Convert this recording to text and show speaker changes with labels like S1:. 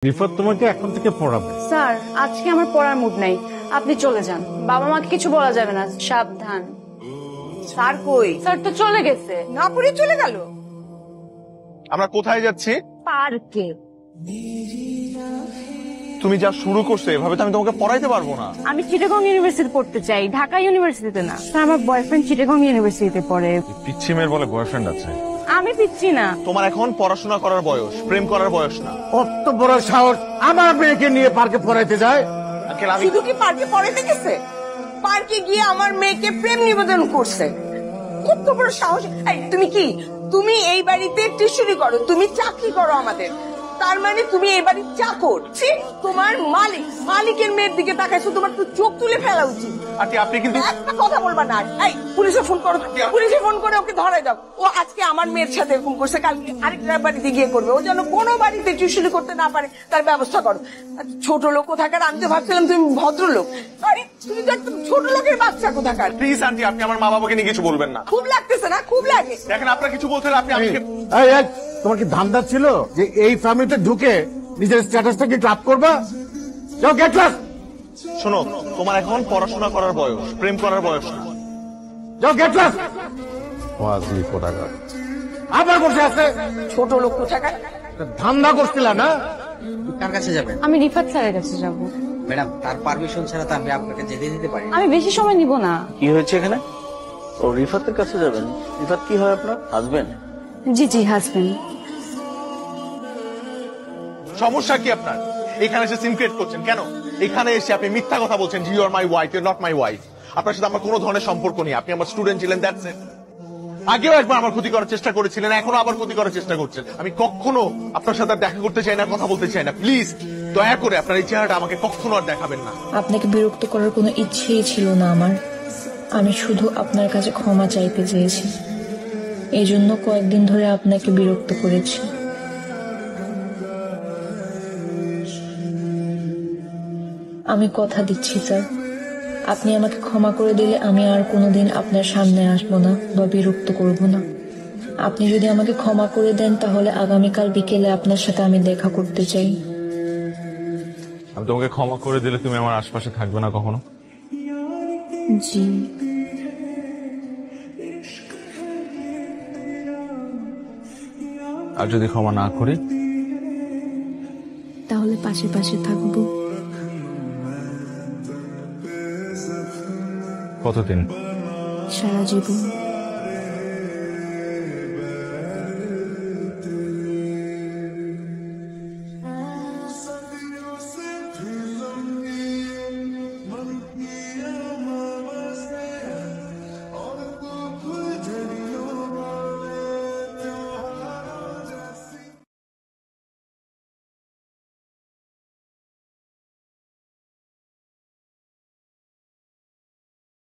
S1: রিফাত তোমাকে এখন থেকে পড়াবে।
S2: স্যার আজকে আমার পড়ার মুড নাই, আপনি চলে যান। বাবা মাকে কিছু বলা যাবে না, সাবধান।
S3: স্যার কই?
S2: স্যার তো চলে গেছে।
S3: না পড়ে চলে গেল?
S4: আমরা কোথায় যাচ্ছি?
S2: পার্কে।
S4: তুমি যা শুরু করছো এভাবে তো আমি তোমাকে পড়াইতে পারবো না।
S2: আমি চিটাগং ইউনিভার্সিটি পড়তে চাই, ঢাকা ইউনিভার্সিটিতে না। স্যার আমার বয়ফ্রেন্ড চিটাগং ইউনিভার্সিটিতে পড়ে।
S4: পিচ্ছি মেয়ের বলে বয়ফ্রেন্ড আছে?
S2: আমি পিচ্ছি না।
S4: তোমার এখন পড়াশোনা করার বয়স, প্রেম করার বয়স না।
S1: কত বড় সাহস আমার মেয়েকে নিয়ে পার্কে পড়াইতে যায়।
S4: আঙ্কেল আমি
S3: শুধু কি পার্কে পড়াতে গেছে? পার্কে গিয়ে আমার মেয়েকে প্রেম নিবেদন করছে। কত বড় সাহস! এই, তুমি কি তুমি এই বাড়িতে টিউশনি করো, তুমি চাকরি করো আমাদের, তার মানে তুমি এই বাড়ির চাকর। ছি, তোমার মালিকের মেয়ের দিকে তাকাইছো, তোমার তো চোখ তুলে ফেলা উচিত।
S4: আন্টি আপনি কিন্তু
S3: একটা কথা বলবা না। এই পুলিশে ফোন করো, পুলিশে ফোন করে ওকে ধরাই দাও। ও আজকে আমার মেয়ের সাথে এরকম করছে, কালকে আরেকটা বাড়িতে গিয়ে করবে। ও যেন কোনো বাড়িতে টিউশনি করতে না পারে তার ব্যবস্থা করো। ছোট লোক কোথাকার, আমি তো ভাবছিলাম তুমি ভদ্রলোক। আরে তুমি তো একদম ছোট লোকের বাচ্চা কোথাকার।
S4: প্লিজ আন্টি আপনি আমার মা বাবাকে নিয়ে কিছু বলবেন না।
S3: খুব লাগতেছে না? খুব লাগে।
S4: দেখেন আপনার কিছু বলতে হলে আপনি আমাকে
S1: এই, তোমার কি ধান্দা ছিল যে এই ফ্যামিলিতে ঢুকে নিজের স্ট্যাটাসটাকে ক্লাব করবা? যাও গেট লস্ট।
S4: শোনো, তোমার এখন পড়াশোনা করার বয়স, প্রেম করার বয়স না।
S1: যাও গেট লস্ট। ওয়াজলি কোথাকার আবার বসে আছে।
S3: ছোট লোক কোথাকার।
S1: ধান্দা করছিল না?
S5: কার কাছে যাবেন?
S2: আমি রিফাত স্যারের কাছে যাব।
S5: ম্যাডাম, তার পারমিশন ছাড়া তো আমি আপনাকে যেতে দিতে পারি না।
S2: আমি বেশি সময় নিব না।
S6: কি হয়েছে এখানে? ও রিফাতের কাছে যাবেন? রিফাত কি হয় আপনার হাজবেন্ড?
S2: জি জি, হাজবেন্ড।
S4: সমস্যা কি আপনার? এখানে এসে সিম ক্রিয়েট করছেন কেন? এখানে এসে আপনি মিথ্যা কথা বলছেন, you are my wife, you not my wife. আপনার সাথে আমার কোনো ধরনের সম্পর্ক নেই, আপনি আমার স্টুডেন্ট ছিলেন, দ্যাটস ইট। আগেও একবার আমার ক্ষতি করার চেষ্টা করেছিলেন, এখনো আবার ক্ষতি করার চেষ্টা করছেন। আমি কখনো আপনার সাথে আর দেখা করতে চাই না, কথা বলতে চাই না। প্লিজ দয়া করে আপনার এই চেহারাটা আমাকে কখনো আর দেখাবেন না।
S7: আপনাকে বিরক্ত করার কোনো ইচ্ছেই ছিল না আমার। আমি শুধু আপনার কাছে ক্ষমা চাইতে চেয়েছি, এই জন্য কয়েকদিন ধরে আপনাকে বিরক্ত করেছি। আমি কথা দিচ্ছি স্যার, আপনি আমাকে ক্ষমা করে দিলে আমি আর কোনোদিন আপনার সামনে আসবো না বা বিরক্ত করব না। আপনি যদি আমাকে ক্ষমা করে দেন তাহলে আগামীকাল বিকেলে আপনার সাথে আমি দেখা করতে চাই।
S4: আমি তোমাকে ক্ষমা করে দিলে তুমি আমার আশপাশে থাকবে না কখনো?
S7: জি।
S4: আর যদি ক্ষমা না করি?
S7: তাহলে পাশে পাশে থাকবো।
S4: কতদিন?
S7: সারা জীবন।